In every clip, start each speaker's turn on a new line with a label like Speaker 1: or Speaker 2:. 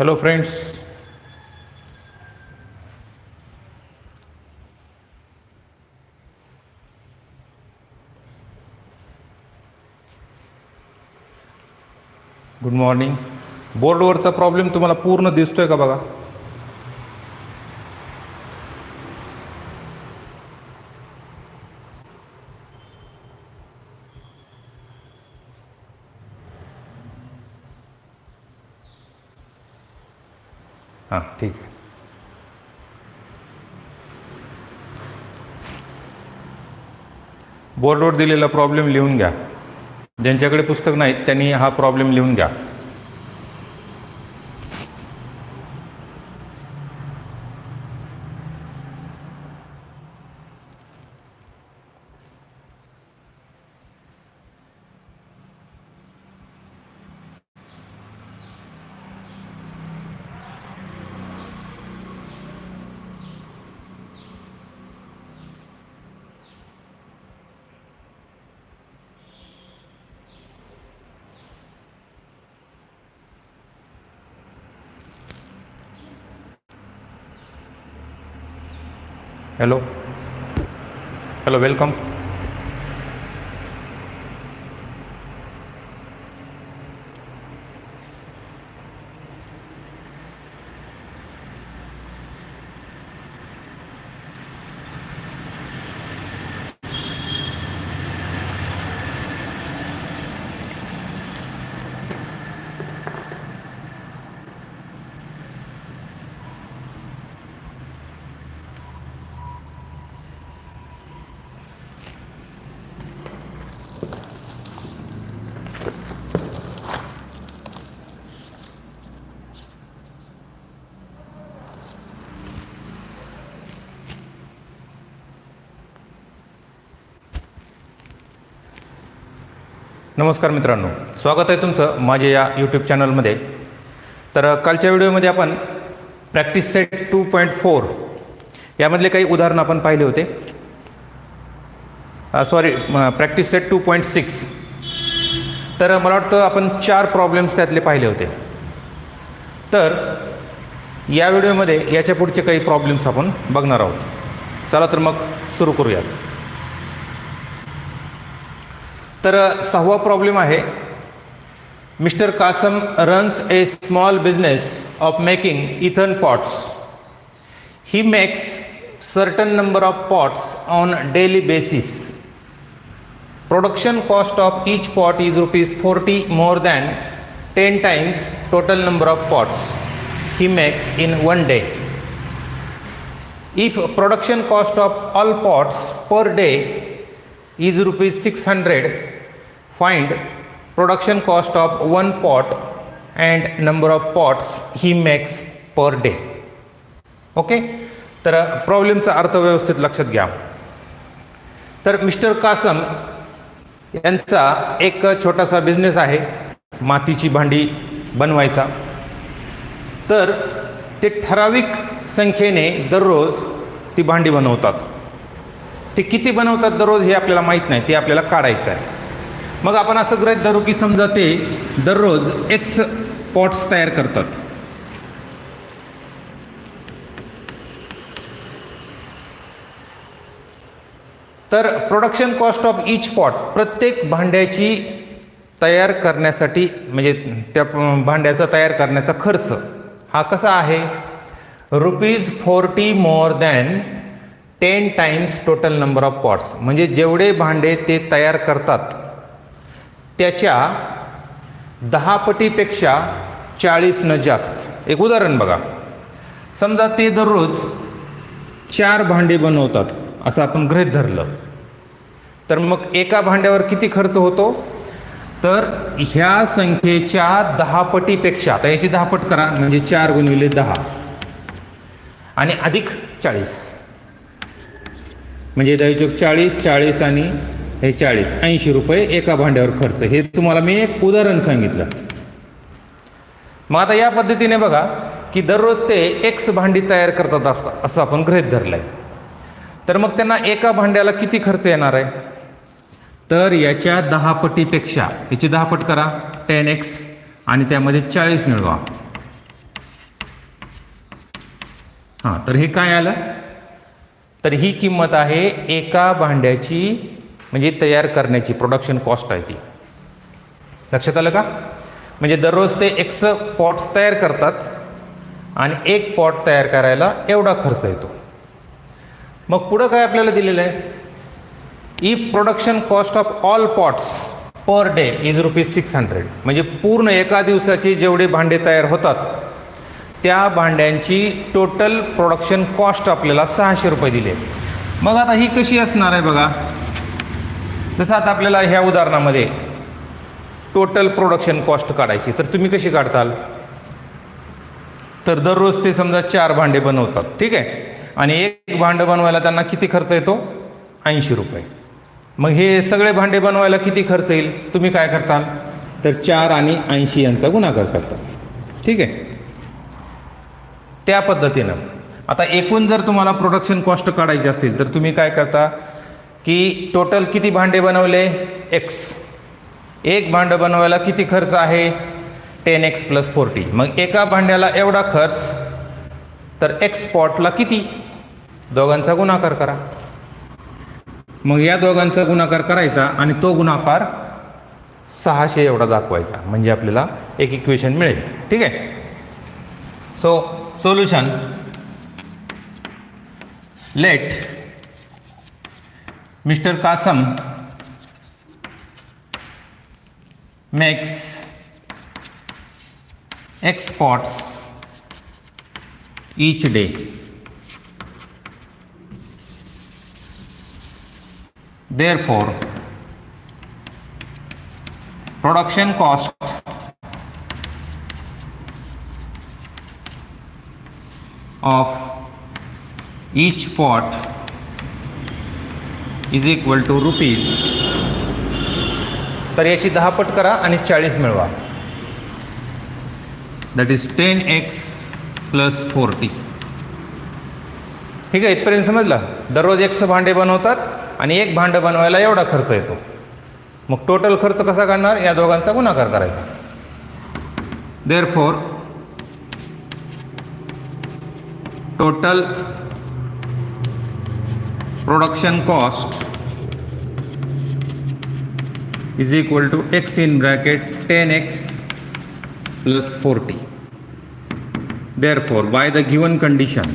Speaker 1: Hello friends, good morning. बोर्डवरचा problem तुम्हाला पूर्ण दिसतोय का बघा. हां ठीक आहे. बोर्डवर दिलेला प्रॉब्लेम लिहून घ्या. ज्यांच्याकडे पुस्तक नाहीत त्यांनी हा प्रॉब्लेम लिहून घ्या. Hello hello welcome. नमस्कार मित्रांनो, स्वागत आहे तुमचं माझ्या या यूट्यूब चॅनलमध्ये. तर कालच्या व्हिडिओमध्ये आपण प्रॅक्टिस सेट 2.4 यामधले काही उदाहरणं आपण पाहिले होते. Practice set 2.6. तर मला वाटतं आपण 4 प्रॉब्लेम्स त्यातले पाहिले होते. तर या व्हिडिओमध्ये याच्या पुढचे काही प्रॉब्लेम्स आपण बघणार आहोत. चला तर मग सुरू करूयात. तर 6वा प्रॉब्लेम आहे, mister Kasam runs a small business of making earthen pots. He makes certain number of pots on daily basis. Production cost of each pot is ₹40 more than 10 times total number of pots he makes in 1 day. If production cost of all pots per day is ₹600, find production cost of 1 pot and number of pots he makes per day. Okay, तर प्रॉब्लेमचा अर्थ व्यवस्थित लक्षात घ्या. तर mister Kasam यांचा एक छोटासा business आहे मातीची भांडी बनवायचा. तर ते ठराविक संख्येने दररोज ती भांडी बनवतात. ते किती बनवतात दररोज हे आपल्याला माहीत नाही, ते आपल्याला काढायचं आहे. मग आपण असं गृहीत धरू की समजा ते दररोज X पॉट्स तयार करतात. तर production cost of each pot, प्रत्येक भांड्याची तयार करण्यासाठी म्हणजे त्या भांड्याचा तयार करण्याचा खर्च हा कसा आहे, ₹40 more than 10 times total number of pots. म्हणजे जेवढे भांडे ते तयार करतात त्याच्या 10 पटीपेक्षा 40 न जास्त. एक उदाहरण बघा, समजा ते दररोज 4 भांडे बनवतात असं आपण गृहीत धरलं. तर मग एका भांड्यावर किती खर्च होतो, तर ह्या संख्येच्या 10 पटीपेक्षा, आता याची 10 पट करा म्हणजे 4 गुणिले 10 आणि अधिक 40 म्हणजे 10 40, 40 आणि हे 40, ₹80 एका भांड्यावर खर्च. हे तुम्हाला मी एक उदाहरण सांगितलं. मग आता या पद्धतीने बघा की दररोज ते X भांडी तयार करतात असं आपण गृहीत धरलं आहे. तर मग त्यांना एका भांड्याला किती खर्च येणार आहे, तर याच्या 10 पटीपेक्षा, याची 10 पट करा 10x आणि त्यामध्ये 40 मिळवा हां, तर हे काय आलं, तर ही किंमत आहे एका भांड्याची, म्हणजे तयार करण्याची प्रोडक्शन कॉस्ट आहे ती. लक्षात आलं का? म्हणजे दररोज ते एक्स पॉट्स तयार करतात आणि एक पॉट तयार करायला एवढा खर्च येतो. मग पुढं काय आपल्याला दिलेलं आहे, if production cost of all pots per day is ₹600, म्हणजे पूर्ण एका दिवसाची जेवढे भांडे तयार होतात त्या भांड्यांची टोटल प्रोडक्शन कॉस्ट आपल्याला ₹600 दिली आहे. मग आता ही कशी असणार आहे बघा, जसं आता आपल्याला ह्या उदाहरणामध्ये टोटल प्रोडक्शन कॉस्ट काढायची, तर तुम्ही कशी काढताल, तर दररोज ते समजा 4 भांडे बनवतात, ठीक आहे, आणि एक भांडं बनवायला त्यांना किती खर्च येतो, ₹80. मग हे सगळे भांडे बनवायला किती खर्च येईल, तुम्ही काय करताल, तर 4 आणि 80 यांचा गुणाकार करताल, ठीक आहे. त्या पद्धतीनं आता एकूण जर तुम्हाला प्रोडक्शन कॉस्ट काढायची असेल तर तुम्ही काय करता की टोटल किती भांडे बनवले, एक्स, एक भांडं बनवायला किती खर्च आहे, 10x + 40. मग एका भांड्याला एवढा खर्च, तर एक्स पॉटला किती, दोघांचा गुणाकार करा. मग या दोघांचा गुणाकार करायचा आणि तो गुणाकार 600 एवढा दाखवायचा, म्हणजे आपल्याला एक इक्वेशन मिळेल, ठीक आहे. So solution, let mister Kasam makes X pots each day. Therefore, production cost of each pot is equal to rupees. तर याची 10 पट करा आणि 40 मिळवा, दॅट इज 10x + 40. ठीक आहे, इथपर्यंत समजलं. दररोज x भांडे बनवतात आणि एक भांडं बनवायला एवढा खर्च येतो. मग टोटल खर्च कसा काढणार, या दोघांचा गुणाकार करायचा. Therefore total production cost is equal to x in bracket 10x + 40. Therefore, by the given condition,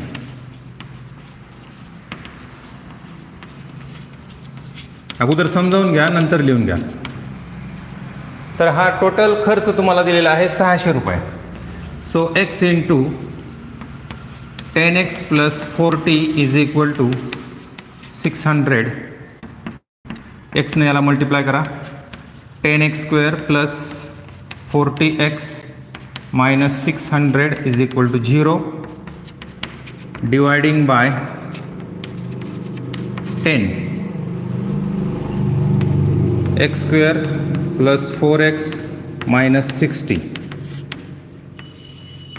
Speaker 1: अगोदर समजावून घ्या नंतर लिहून घ्या. तर हा टोटल खर्च तुम्हाला दिलेला आहे ₹600. So x into 10x + 40 is equal to 600. x ने याला मल्टिप्लाय करा, 10x² + 40x - 600 is equal to 0, dividing by 10. x² + 4x - 60.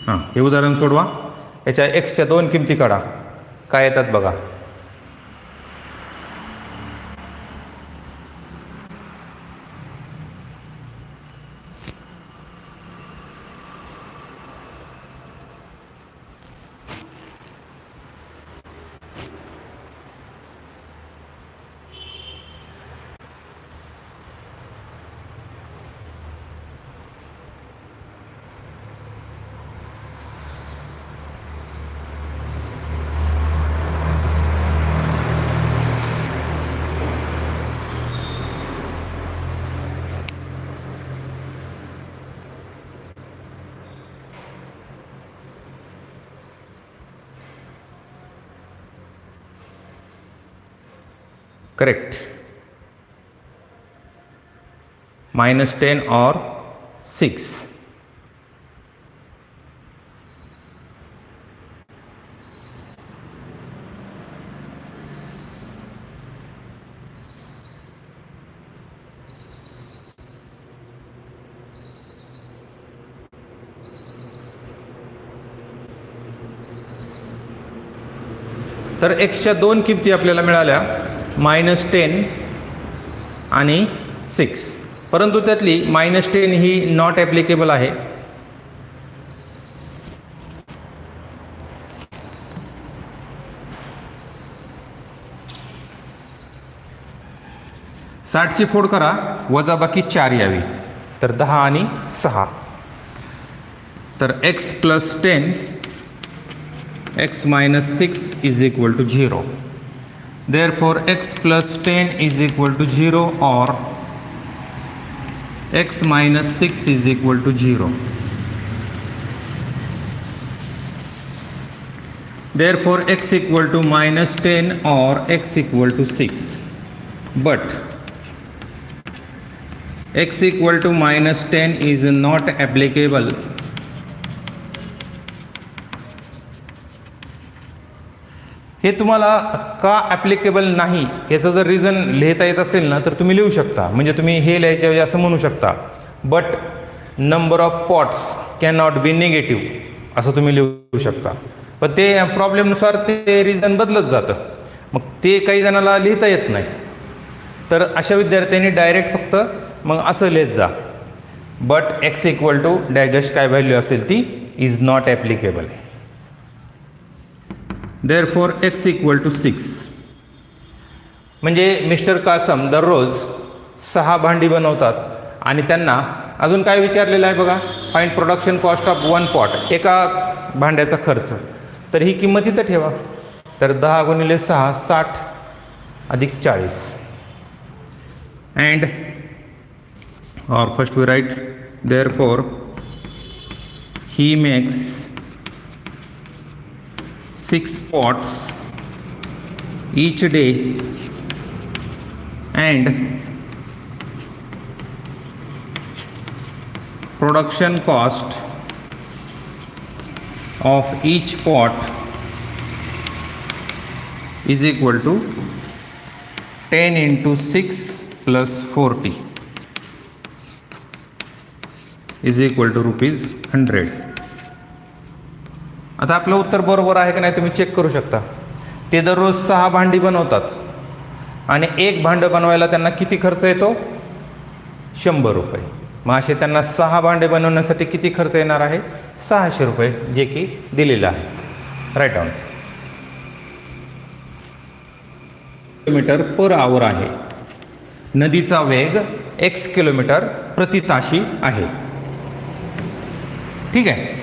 Speaker 1: हां, हे उदाहरण सोडवा. याच्या एक्सच्या 2 किमती काढा, काय येतात बघा. करेक्ट, -10 और 6. तर एक्सच्या 2 किमती आपल्याला मिळाल्या, -10 आणि 6, परंतु त्यातली -10 ही नॉट ॲप्लिकेबल आहे. 60ची फोड करा, वजाबाकी 4 यावी, तर 10 आणि 6, तर x + 10 x - 6 = 0. Therefore x + 10 = 0 or x - 6 = 0. Therefore x = -10 or x = 6. But x = -10 is not applicable. हे तुम्हाला का ॲप्लिकेबल नाही याचं जर रिझन लिहिता येत असेल ना तर तुम्ही लिहू शकता. म्हणजे तुम्ही हे लिहायच्या असं म्हणू शकता, but number of pots can not be negative असं तुम्ही लिहू शकता. पण ते प्रॉब्लेमनुसार ते रिझन बदलत जातं, मग ते काही जणाला लिहिता येत नाही. तर अशा विद्यार्थ्यांनी डायरेक्ट फक्त मग असं लिहित जा, बट x = डॅश काय व्हॅल्यू असेल ती is not applicable. Therefore x = 6. म्हणजे मिस्टर कासम दररोज 6 भांडी बनवतात आणि त्यांना अजून काय विचारलेलं आहे बघा, find production cost of 1 pot, एका भांड्याचा खर्च. तर ही किंमत इथं ठेवा, तर 10 × 6 60 + 40. And or first we write therefore he makes 6 pots each day and production cost of each pot is equal to 10 × 6 + 40 is equal to ₹100. आता आपलं उत्तर बरोबर आहे की नाही तुम्ही चेक करू शकता. ते दररोज 6 भांडी बनवतात आणि एक भांडं बनवायला त्यांना किती खर्च येतो, ₹100. मग असे त्यांना 6 भांडे बनवण्यासाठी किती खर्च येणार आहे, ₹600, जे की दिलेलं आहे. Right down. km/h आहे. नदीचा वेग x km/ताशी आहे. ठीक आहे.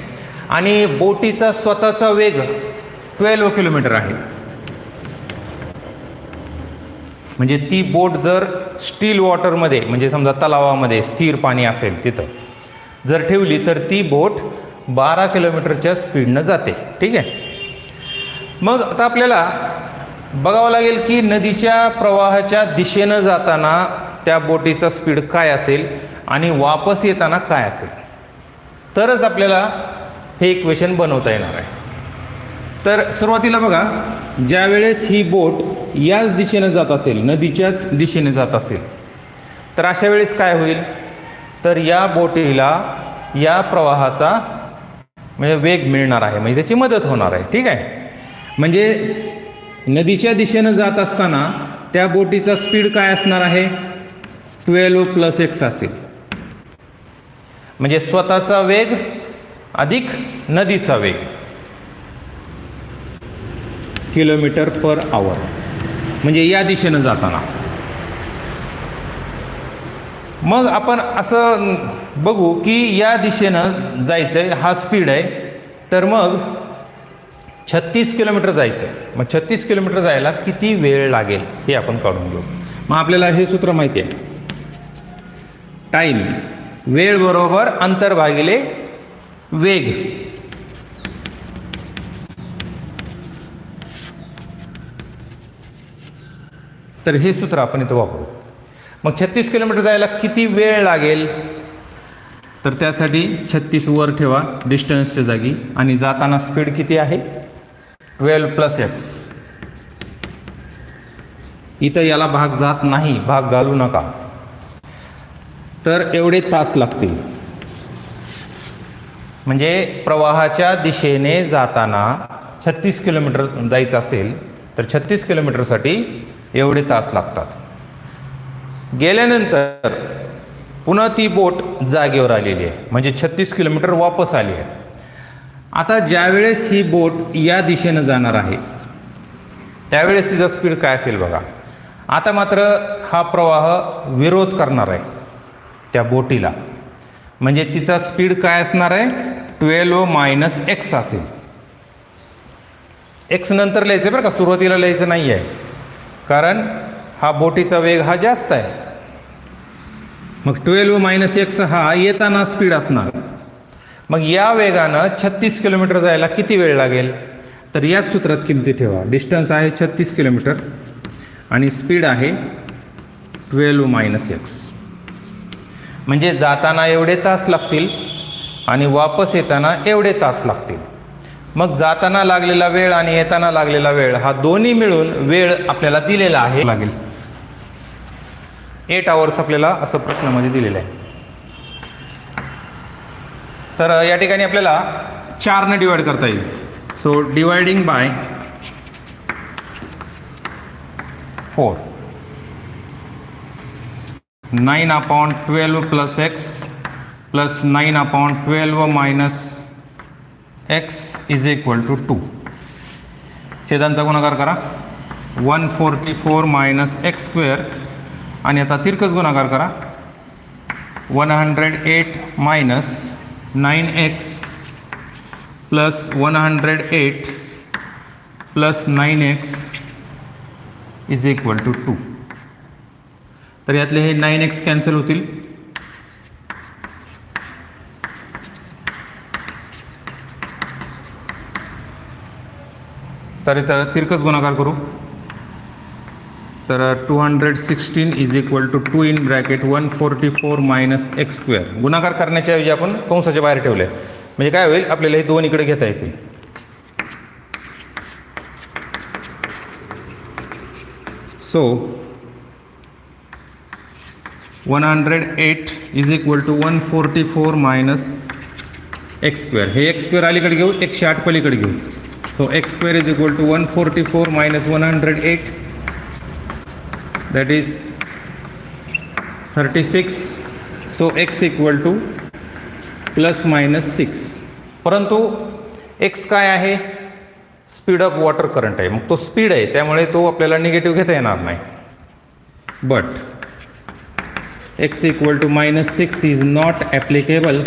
Speaker 1: आणि बोटीचा स्वतःचा वेग 12 किलोमीटर आहे. म्हणजे ती बोट जर स्टील वॉटरमध्ये, म्हणजे समजा तलावामध्ये स्थिर पाणी असेल तिथं जर ठेवली तर ती बोट 12 किलोमीटरच्या स्पीडनं जाते. ठीक आहे. मग आता आपल्याला बघावं लागेल की नदीच्या प्रवाहाच्या दिशेनं जाताना त्या बोटीचा स्पीड काय असेल आणि वापस येताना काय असेल, तरच आपल्याला हे इक्वेशन बनवता येणार आहे. तर सुरुवातीला बघा, ज्या वेळेस ही बोट याच दिशेने जात असेल, नदीच्याच दिशेने जात असेल, तर अशा वेळेस काय होईल, तर या बोटीला या प्रवाहाचा म्हणजे वेग मिळणार आहे, म्हणजे त्याची मदत होणार आहे. ठीक आहे. म्हणजे नदीच्या दिशेने जात असताना त्या बोटीचा स्पीड काय असणार आहे, 12 + x असेल. म्हणजे स्वतःचा वेग अधिक नदीचा वेग km/h, म्हणजे या दिशेनं जाताना. मग आपण असं बघू की या दिशेनं जायचं आहे, हा स्पीड आहे, तर मग 36 किलोमीटर जायचं आहे. मग 36 किलोमीटर जायला किती वेळ लागेल हे आपण काढून घेऊ. मग आपल्याला हे सूत्र माहिती आहे, टाईम वेळ बरोबर अंतर भागिले वेग. तर हे सूत्र आपण इथं वापरू. मग 36 किलोमीटर जायला किती वेळ लागेल, तर त्यासाठी 36 वर ठेवा डिस्टन्सच्या जागी आणि जाताना स्पीड किती आहे, 12 + x. इथं याला भाग जात नाही, भाग घालू नका. तर एवढे तास लागतील. म्हणजे प्रवाहाच्या दिशेने जाताना 36 किलोमीटर जायचं असेल तर 36 किलोमीटरसाठी एवढे तास लागतात. गेल्यानंतर पुन्हा ती बोट जागेवर आलेली आहे, म्हणजे 36 किलोमीटर वापस आली आहे. आता ज्यावेळेस ही बोट या दिशेनं जाणार आहे त्यावेळेस तिचा स्पीड काय असेल बघा. आता मात्र हा प्रवाह विरोध करणार आहे त्या बोटीला, म्हणजे तिचा स्पीड काय असणार आहे, 12 - x असेल. x नंतर लिहायचं बरं का, सुरुवातीला लिहायचं नाही आहे, कारण हा बोटीचा वेग हा जास्त आहे. मग 12 - x हा येताना स्पीड असणार. मग या वेगानं 36 किलोमीटर जायला किती वेळ लागेल, तर याच सूत्रात किमती ठेवा. डिस्टन्स आहे 36 किलोमीटर आणि स्पीड आहे 12 - x. म्हणजे जाताना एवढे तास लागतील आणि वापस येताना एवढे तास लागतील. मग जाताना लागलेला वेळ आणि येताना लागलेला वेळ हा दोन्ही मिळून वेळ आपल्याला दिलेला आहे लागेल 8 आवर्स आपल्याला असं प्रश्नामध्ये दिलेलं आहे. तर या ठिकाणी आपल्याला 4 ने डिवाइड करता येईल. So dividing by 4, 9/12 + x + 9/12 - x = 2. छेदांचा गुणाकार करा. 144 - x² आणि आता तिरकस गुणाकार करा. 108 - 9x + 108 + 9x = 2. तर यातले हे 9x कॅन्सल होतील. तर इथं तिरकस गुणाकार करू. तर 216 = 2 इन ब्रॅकेट 144 - x². गुणाकार करण्याच्या ऐवजी आपण कंसाच्या बाहेर ठेवले, म्हणजे काय होईल, आपल्याला हे 2 इकडे घेता येतील. So 108 = 144 - x². हे x² अलीकडे घेऊ, 108 पलीकडे घेऊ. So x² = 144 - 108, that is 36. So x = ±6. परंतु x काय आहे, स्पीड ऑफ वॉटर करंट आहे. मग तो स्पीड आहे, त्यामुळे तो आपल्याला निगेटिव्ह घेता येणार नाही. But x = -6 is not applicable.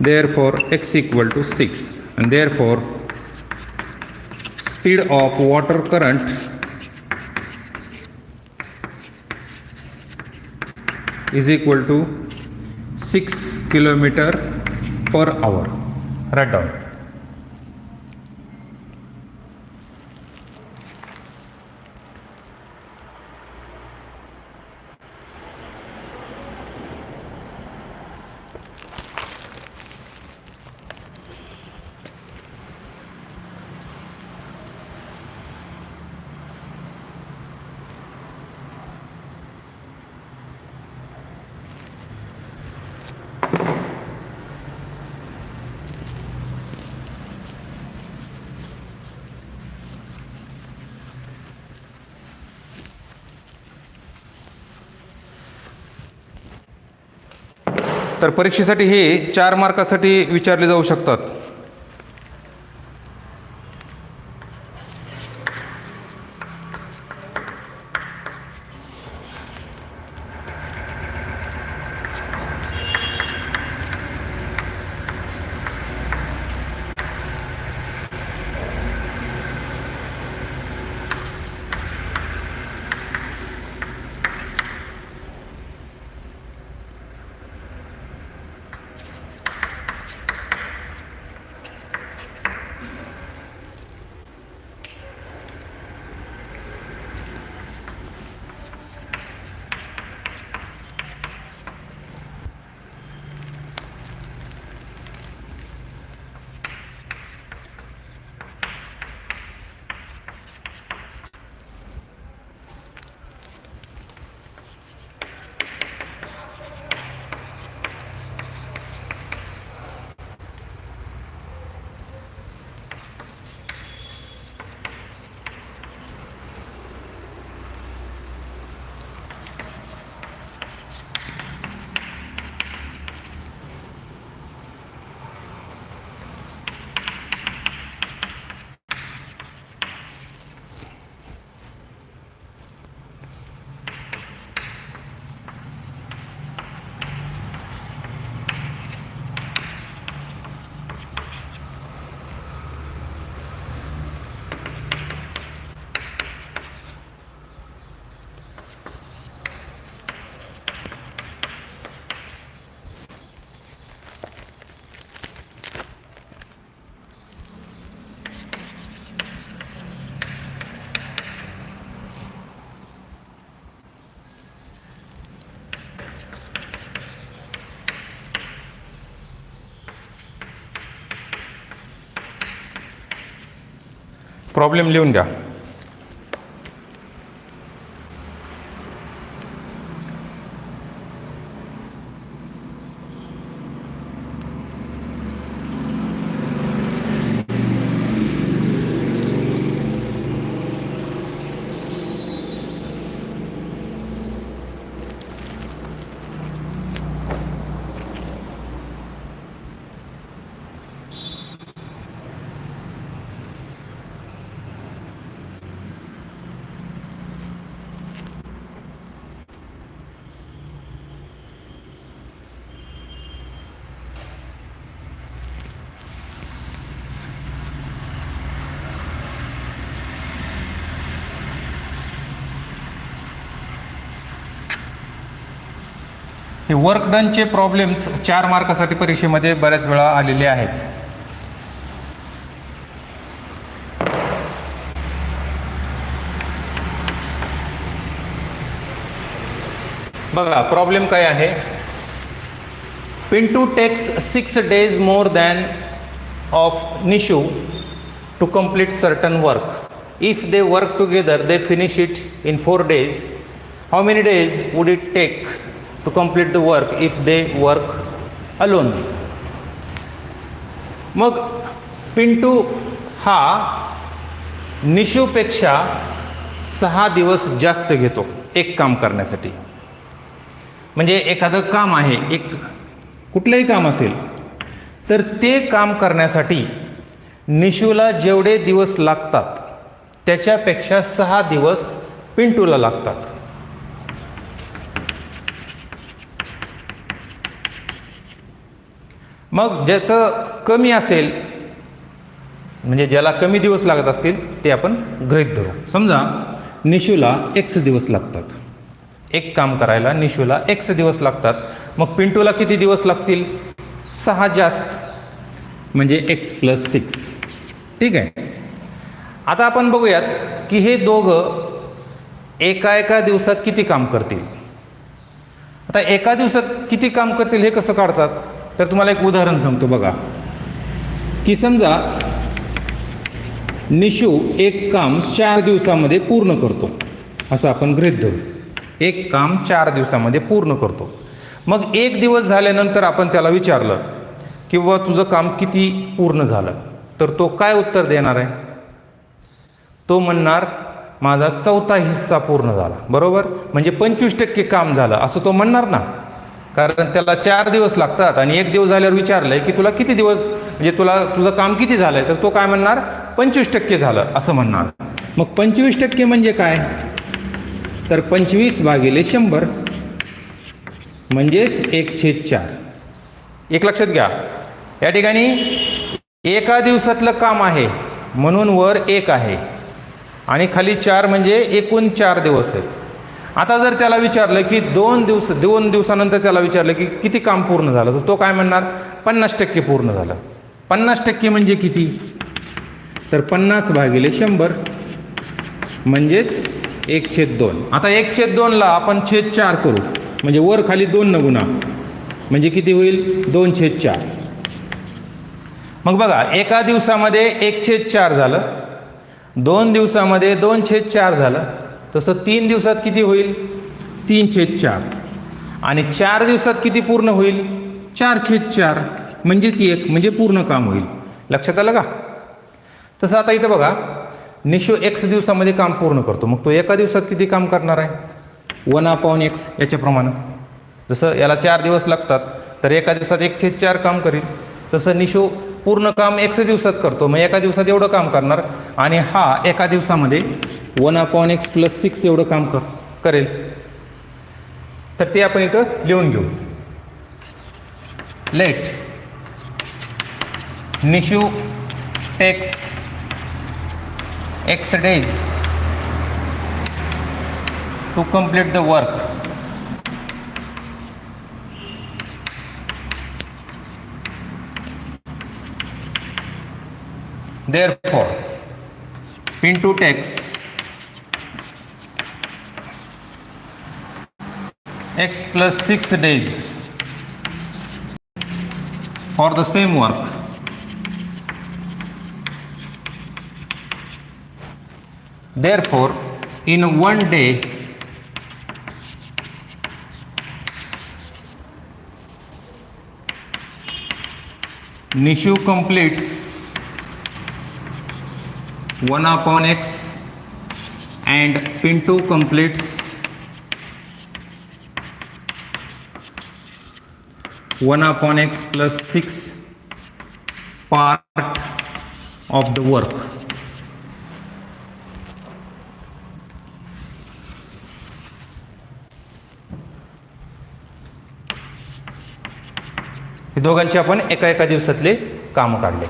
Speaker 1: Therefore x = 6, and therefore speed of water current is equal to 6 km/h. Write down. तर परीक्षेसाठी हे 4 मार्कासाठी विचारले जाऊ शकतात. प्रॉब्लेम लिहून घ्या. हे वर्क डनचे प्रॉब्लेम्स 4 मार्कासाठी परीक्षेमध्ये बऱ्याच वेळा आलेले आहेत. बघा प्रॉब्लेम काय आहे. Pintu takes 6 days more than of Nishu to complete certain work. If they work together, they finish it in 4 days. How many days would it take to complete the work if they work alone? मग पिंटू हा निशूपेक्षा 6 दिवस जास्त घेतो एक काम करण्यासाठी. म्हणजे एखादं काम आहे, एक कुठलंही काम असेल तर ते काम करण्यासाठी निशूला जेवढे दिवस लागतात त्याच्यापेक्षा 6 दिवस पिंटूला लागतात. मग ज्याचं कमी असेल, म्हणजे ज्याला कमी दिवस लागत असतील ते आपण गृहीत धरू. समजा निशूला x दिवस लागतात, एक काम करायला निशूला x दिवस लागतात. मग पिंटूला किती दिवस लागतील? 6 जास्त, म्हणजे x + 6. ठीक आहे. आता आपण बघूयात की हे दोघं एका दिवसात किती काम करतील. आता एका दिवसात किती काम करतील हे कसं काढतात, तर तुम्हाला एक उदाहरण सांगतो. बघा की समजा निशू एक काम 4 दिवसामध्ये पूर्ण करतो, असं आपण गृहीत धरू. एक काम 4 दिवसामध्ये पूर्ण करतो. मग 1 दिवस झाल्यानंतर आपण त्याला विचारलं की व तुझं काम किती पूर्ण झालं, तर तो काय उत्तर देणार आहे? तो म्हणणार माझा 4था हिस्सा पूर्ण झाला. बरोबर, म्हणजे 25% काम झालं असं तो म्हणणार ना, कारण त्याला 4 दिवस लागतात आणि 1 दिवस झाल्यावर विचारलंय की तुला किती दिवस, म्हणजे तुझं काम किती झालंय, तर तो काय म्हणणार? 25% झालं असं म्हणणार. मग 25% म्हणजे काय, तर 25/100 म्हणजेच 1/4. एक लक्षात घ्या, या ठिकाणी एका दिवसातलं काम आहे म्हणून वर 1 आहे आणि खाली 4 म्हणजे एकूण 4 दिवस आहेत. आता जर त्याला विचारलं की 2 दिवसानंतर त्याला विचारलं की किती काम पूर्ण झालं, तर तो काय म्हणणार? 50% पूर्ण झालं. 50% म्हणजे किती, तर 50/100 म्हणजेच 1/2. आता 1/2ला आपण 4 करू, म्हणजे वर खाली 2 न गुणा, म्हणजे किती होईल? 2/4. मग बघा एका दिवसामध्ये 1/4 झालं, 2 दिवसामध्ये 2/4 झालं, तसं 3 दिवसात किती होईल? 3/4. आणि 4 दिवसात किती पूर्ण होईल? 4/4 म्हणजेच 1, म्हणजे पूर्ण काम होईल. लक्षात आलं का? तसं आता इथं बघा निशू x दिवसामध्ये काम पूर्ण करतो, मग तो एका दिवसात किती काम करणार आहे? 1/x याच्याप्रमाणे. जसं याला 4 दिवस लागतात तर एका दिवसात 1/4 काम करील, तसं निशू पूर्ण काम x दिवसात करतो, मग एका दिवसात एवढं काम करणार. आणि हा एका दिवसामध्ये 1/x + 6 एवढं काम करेल. तर ते आपण इथं लिहून घेऊ. Let Nishu takes x days to complete the work. Therefore, Pintu takes x + 6 days for the same work. Therefore, in one day, Nishu completes 1/x and Pintu completes 1/x plus 6 part of the work. हे दोघांचे आपण एका दिवसातले काम काढले.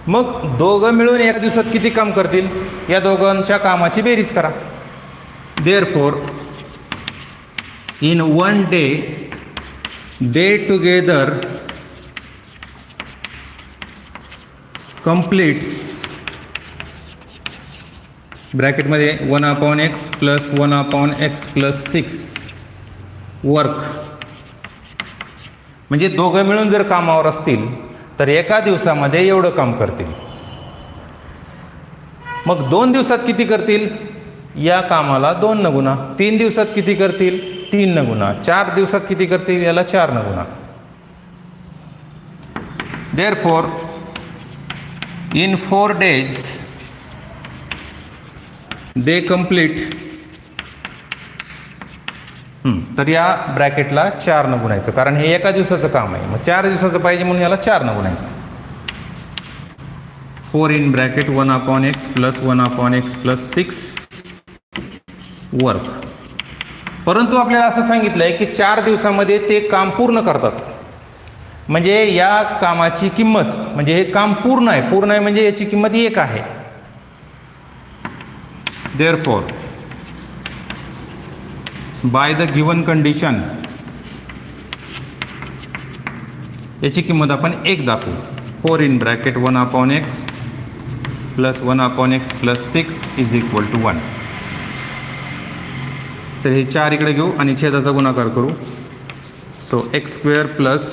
Speaker 1: मग दोघं मिळून एका दिवसात किती काम करतील या दोघांच्या कामाची बेरीज करा. Therefore, in one day they together completes bracket मध्ये 1/x plus 1/x plus 6 work. म्हणजे दोघं मिळून जर कामावर असतील तर एका दिवसामध्ये एवढं काम करतील. मग 2 दिवसात किती करतील या कामाला 2 न गुणा. 3 दिवसात किती करतील 3 न गुणा. 4 दिवसात किती करतील याला 4 न गुणा. Therefore, in 4 days they complete. तर या ब्रॅकेटला 4 न गुणायचं कारण हे एका दिवसाचं काम आहे. मग 4 दिवसाचं पाहिजे म्हणून याला 4 न गुणायचं. 4 in bracket 1/x plus 1/x plus 6 work. परंतु आपल्याला असं सांगितलंय की 4 दिवसामध्ये ते काम पूर्ण करतात. म्हणजे या कामाची किंमत म्हणजे हे काम पूर्ण आहे म्हणजे याची किंमत 1 आहे. Therefore, by the given condition याची किंमत आपण 1 दाखवू. 4 in bracket 1/x plus 1/x plus 6 is equal to 1. तर हे 4 इकडे घेऊ आणि छेदाचा गुणाकार करू. सो x² प्लस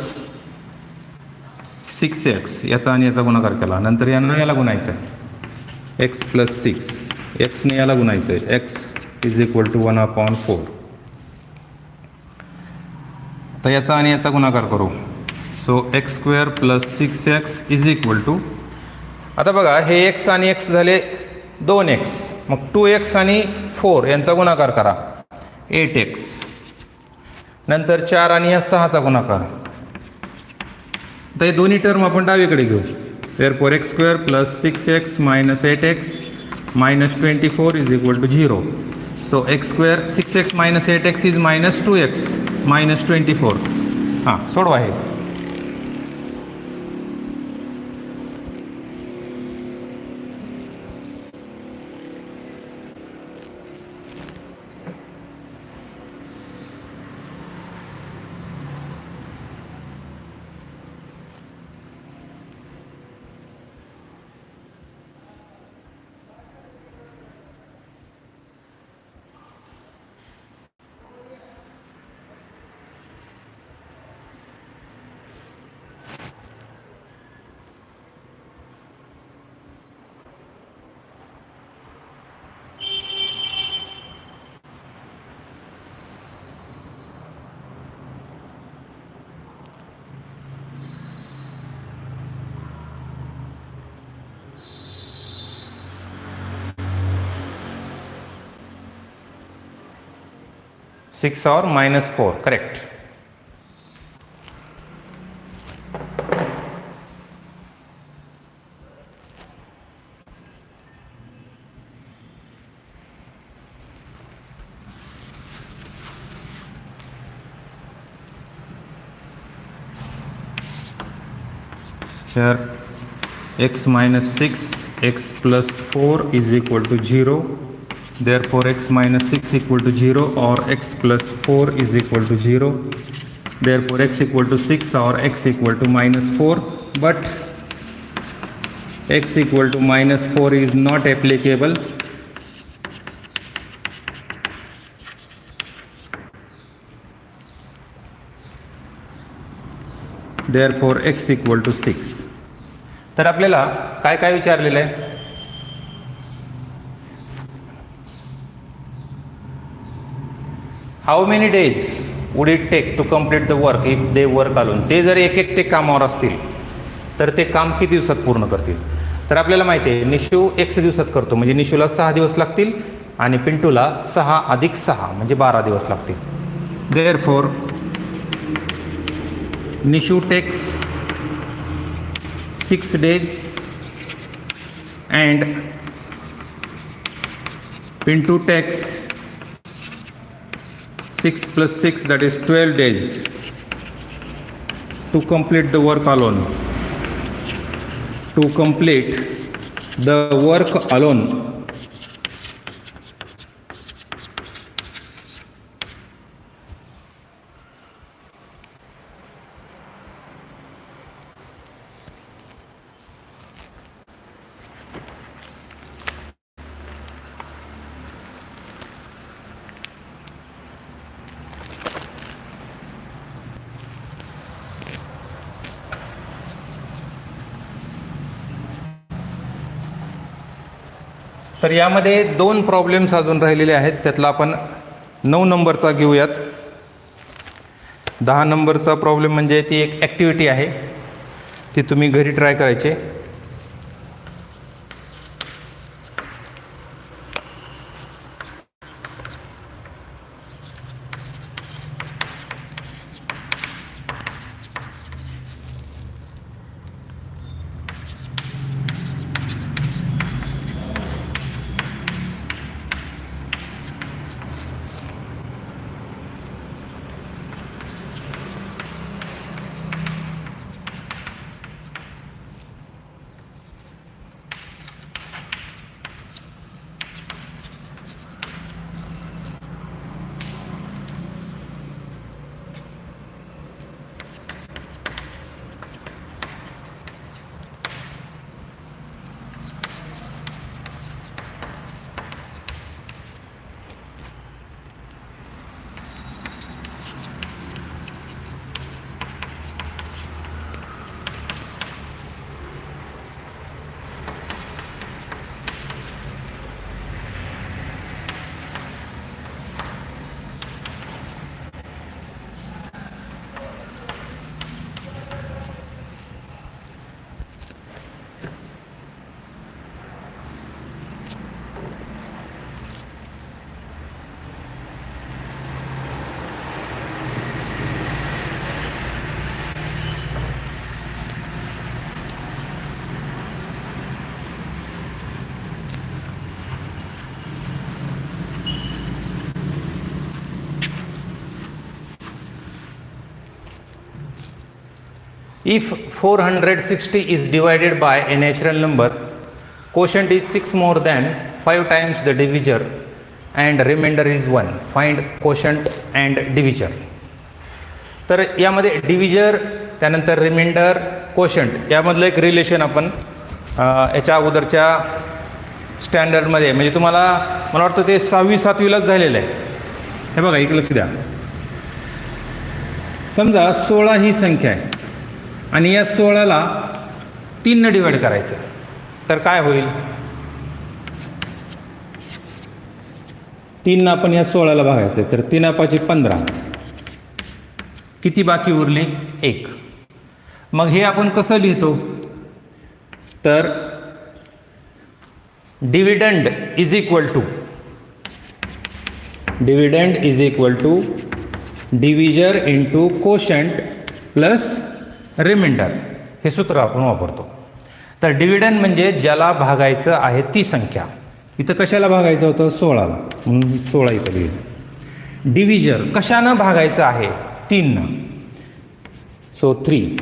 Speaker 1: 6x याचा आणि याचा गुणाकार केला. नंतर यांना याला गुणायचं आहे x प्लस 6 x ने याला गुणायचं आहे x इज इक्वल टू 1/4. तर याचा आणि याचा गुणाकार करू. So x² plus 6x is equal to. आता बघा हे x आणि x झाले 2x. मग 2x आणि 4 यांचा गुणाकार करा 8x. नंतर 4 आणि या 6चा गुणाकार. तर हे दोन्ही टर्म आपण डावीकडे घेऊ. Therefore, x² plus 6x minus 8x minus 24 is equal to 0. So x² 6x minus 8x is minus 2x minus 24. हां सोडवा हे. सिक्स और -4 correct. Here x minus 6 x plus 4 is equal to 0. Therefore x minus 6 equal to 0 or x plus 4 is equal to 0. Therefore x equal to 6 or x equal to -4. But x equal to -4 is not applicable. Therefore x equal to 6. तर आपल्याला काय काय विचारलेलं आहे. How many days would it take to complete the work if they work alone. ते जर एक एकटे कामावर असतील तर ते काम किती दिवसात पूर्ण करतील. तर आपल्याला माहिती आहे निशू 100 दिवसात करतो, म्हणजे निशूला 6 दिवस लागतील आणि पिंटूला 6 + 6 म्हणजे 12 दिवस लागतील. Therefore Nishu takes 6 days and Pintu takes 6 + 6, that is 12 days to complete the work alone. To complete the work alone. तर यामध्ये 2 प्रॉब्लेम्स अजून राहिलेले आहेत. त्यातला आपण 9 नंबरचा घेऊयात. 10 नंबरचा प्रॉब्लेम म्हणजे ती एक ॲक्टिव्हिटी आहे, ती तुम्ही घरी ट्राय करायची. If 460 is divided by a natural number, quotient is 6 more than 5 times the divisor and remainder is 1. Find quotient and divisor. तर यामध्ये डिव्हिजर, त्यानंतर रिमाइंडर, कोशंट यामधलं एक रिलेशन आपण याच्या अगोदरच्या स्टँडर्डमध्ये, म्हणजे तुम्हाला मला वाटतं ते 6वी 7वीलाच झालेलं आहे. हे बघा, एक लक्ष द्या. समजा 16 ही संख्या आहे आणि या 16ला 3 ने डिवाइड करायचं, तर काय होईल? 3 आपण या 16ला भागायचं, तर 3 × 5 = 15. किती बाकी उरली? 1. मग हे आपण कसं लिहितो? तर dividend is equal to divisor into quotient plus remainder, हे सूत्र आपण वापरतो. तर डिव्हिडंड म्हणजे ज्याला भागायचं आहे ती संख्या. इथं कशाला भागायचं होतं? 16ला, म्हणून 16 इथं लिहिलं. डिव्हिजर कशानं भागायचं आहे? 3नं, सो 3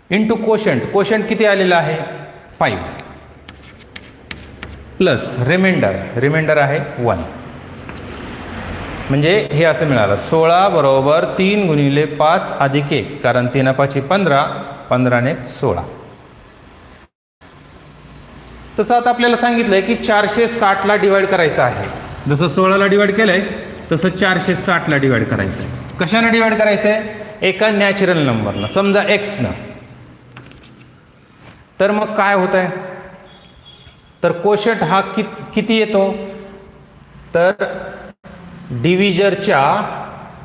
Speaker 1: इंटू कोशंट किती आलेलं आहे? 5 प्लस रिमाइंडर आहे 1. म्हणजे हे असं मिळालं 16 बरोबर 3 × 5 + 1, कारण 3 × 5 = 15, 15 ने 16. तसं आता आपल्याला सांगितलंय की 460ला डिवाइड करायचं आहे. जसं 16ला डिवाइड केलंय तसं 460ला डिवाइड करायचं आहे. कशानं डिवाइड करायचं आहे? एका नॅचरल नंबरनं, समजा एक्सनं. तर मग काय होत आहे? तर कोशंट हा किती येतो? तर डिव्हिजरच्या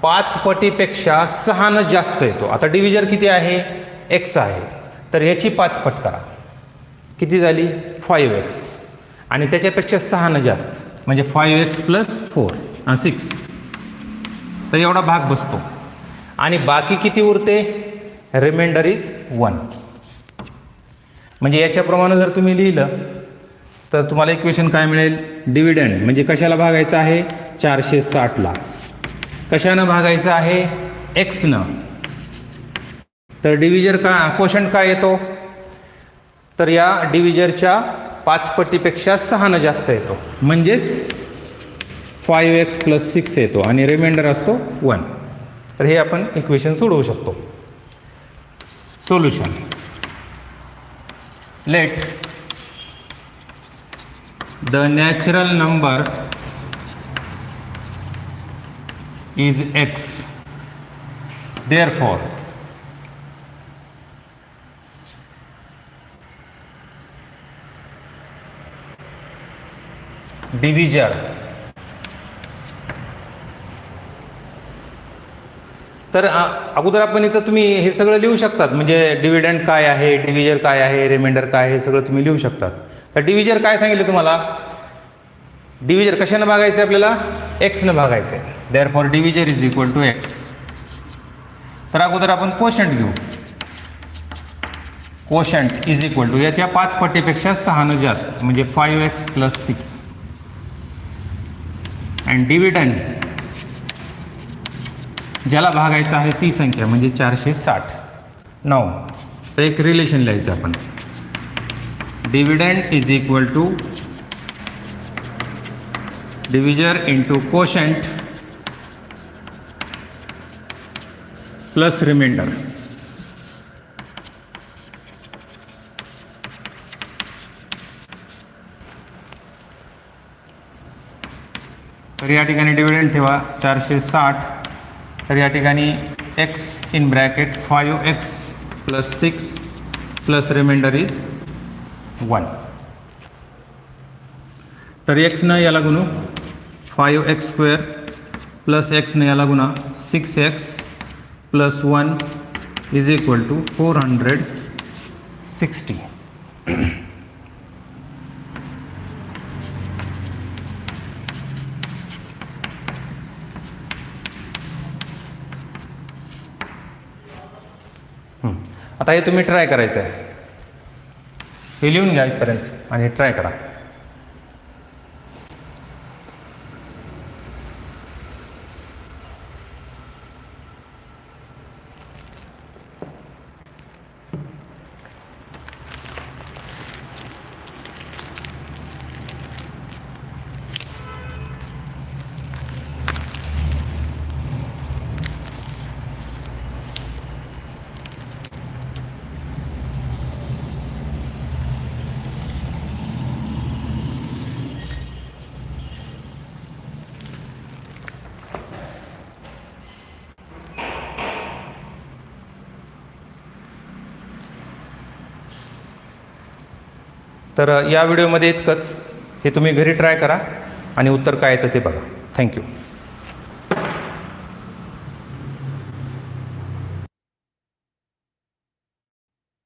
Speaker 1: 5 पटीपेक्षा 6 जास्त येतो. आता डिव्हिजर किती आहे? x आहे, तर ह्याची 5 पट करा. किती झाली? 5x. आणि त्याच्यापेक्षा 6 जास्त म्हणजे 5x प्लस 4 6. तर एवढा भाग बसतो. आणि बाकी किती उरते? Remainder is 1. म्हणजे याच्याप्रमाणे जर तुम्ही लिहिलं तर तुम्हाला इक्वेशन काय मिळेल? डिव्हिडंड म्हणजे कशाला भागायचं आहे? 460ला. कशानं भागायचं आहे? एक्सनं. तर डिव्हिजर का कोशंट काय येतो? तर या डिव्हिजरच्या 5 पटीपेक्षा 6 जास्त येतो, म्हणजेच 5x प्लस 6 येतो आणि रिमाइंडर असतो 1. तर हे आपण इक्वेशन सोडवू शकतो. Solution. Let the natural number is x, therefore divisor तर अगोदर आपण इथं तुम्ही हे सगळं लिहू शकतात. म्हणजे डिव्हिडंड काय आहे, डिव्हिजर काय आहे, रिमाइंडर काय आहे, हे सगळं तुम्ही लिहू शकतात. तर डिव्हिजर काय सांगितलं तुम्हाला? डिव्हिजर कशानं भागायचं आपल्याला? एक्सनं भागायचं आहे. Therefore divisor is equal to x. तर अगोदर आपण कोशंट घेऊ. कोशंट इज इक्वल टू याच्या 5 पटीपेक्षा 6 जास्त म्हणजे 5x प्लस 6. अँड डिव्हिडंड ज्याला भागायचं आहे ती संख्या म्हणजे 460. 9. तर एक रिलेशन लिहायचं आपण. Dividend is equal to divisor into quotient plus remainder. तर या ठिकाणी डिव्हिडंड ठेवा 460. तर या ठिकाणी x in bracket 5x plus 6 plus remainder is 1. तर x याला गुणू 5x स्क्वेअर प्लस x याला गुणा 6x plus 1 is equal to 460. आता हे तुम्ही ट्राय करायचं आहे. हे लिहून घ्या इथपर्यंत आणि ट्राय करा. तर या व्हिडिओमध्ये इतकंच. हे तुम्ही घरी ट्राय करा आणि उत्तर काय येतं ते बघा. थँक्यू.